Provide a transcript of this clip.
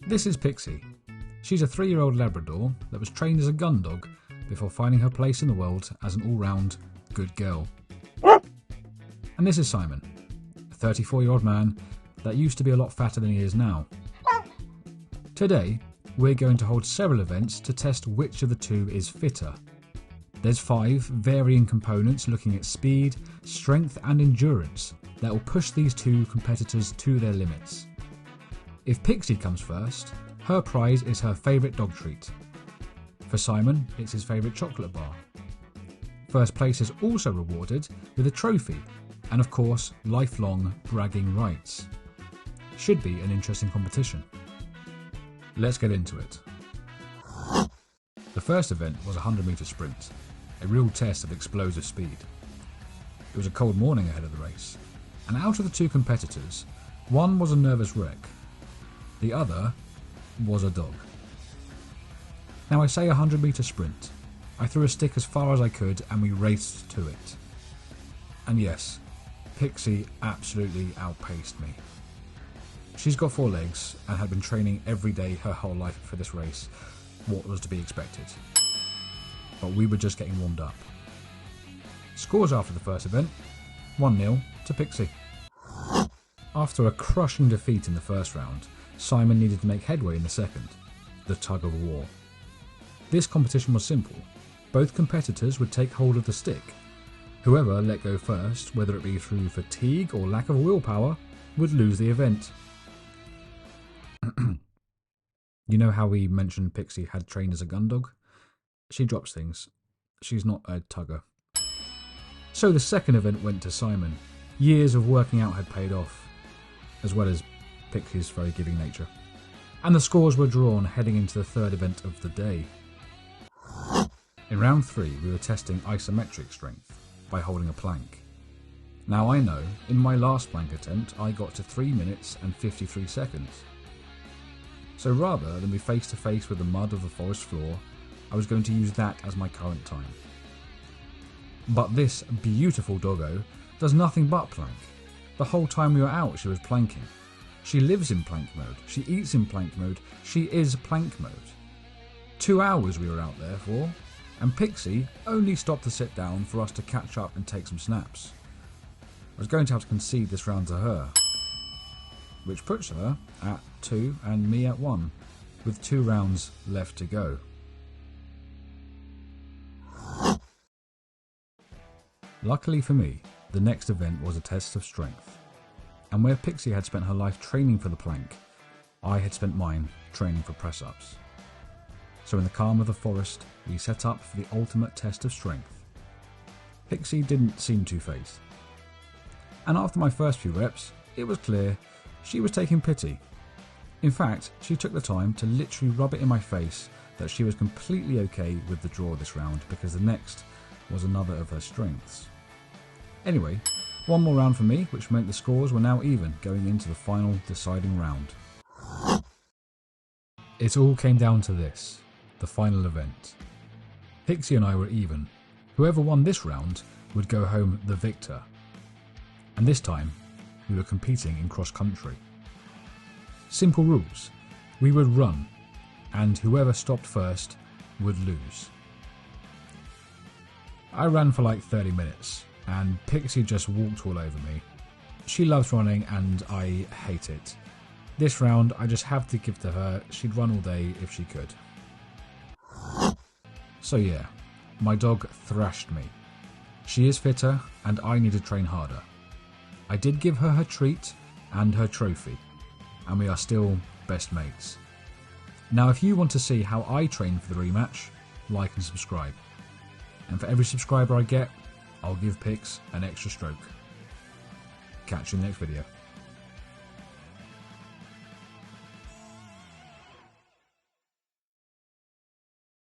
This is Pixie. She's a 3-year-old Labrador that was trained as a gun dog before finding her place in the world as an all-round good girl. And this is Simon, a 34-year-old man that used to be a lot fatter than he is now. Today, we're going to hold several events to test which of the two is fitter. There's 5 varying components looking at speed, strength and endurance that will push these two competitors to their limits. If Pixie comes first, her prize is her favourite dog treat. For Simon, it's his favourite chocolate bar. First place is also rewarded with a trophy and of course lifelong bragging rights. Should be an interesting competition. Let's get into it. The first event was a 100-metre sprint, a real test of explosive speed. It was a cold morning ahead of the race, and out of the 2 competitors, one was a nervous wreck. The other was a dog. Now I say 100-metre sprint. I threw a stick as far as I could and we raced to it. And yes, Pixie absolutely outpaced me. She's got 4 legs and had been training every day her whole life for this race. What was to be expected? But we were just getting warmed up. Scores after the first event, 1-0 to Pixie. After a crushing defeat in the first round, Simon needed to make headway in the second, the tug of war. This competition was simple. Both competitors would take hold of the stick. Whoever let go first, whether it be through fatigue or lack of willpower, would lose the event. You know how we mentioned Pixie had trained as a gun dog? She drops things. She's not a tugger. So the second event went to Simon. Years of working out had paid off, as well as Pixie's very giving nature. And the scores were drawn heading into the third event of the day. In round 3 we were testing isometric strength by holding a plank. Now I know, in my last plank attempt I got to 3 minutes and 53 seconds. So rather than be face to face with the mud of the forest floor, I was going to use that as my current time. But this beautiful doggo does nothing but plank. The whole time we were out she was planking. She lives in plank mode, she eats in plank mode, she is plank mode. 2 hours we were out there for, and Pixie only stopped to sit down for us to catch up and take some snaps. I was going to have to concede this round to her, which puts her at 2 and me at 1, with 2 rounds left to go. Luckily for me, the next event was a test of strength, and where Pixie had spent her life training for the plank, I had spent mine training for press-ups. So in the calm of the forest, we set up for the ultimate test of strength. Pixie didn't seem too fazed. And after my first few reps, it was clear she was taking pity. In fact, she took the time to literally rub it in my face that she was completely okay with the draw this round because the next was another of her strengths. Anyway, 1 more round for me, which meant the scores were now even going into the final deciding round. It all came down to this, the final event. Pixie and I were even. Whoever won this round would go home the victor. And this time, we were competing in cross country. Simple rules. We would run, and whoever stopped first would lose. I ran for like 30 minutes, and Pixie just walked all over me. She loves running, and I hate it. This round, I just have to give to her. She'd run all day if she could. So yeah, my dog thrashed me. She is fitter, and I need to train harder. I did give her her treat and her trophy, and we are still best mates. Now if you want to see how I train for the rematch, like and subscribe. And for every subscriber I get, I'll give Pix an extra stroke. Catch you in the next video.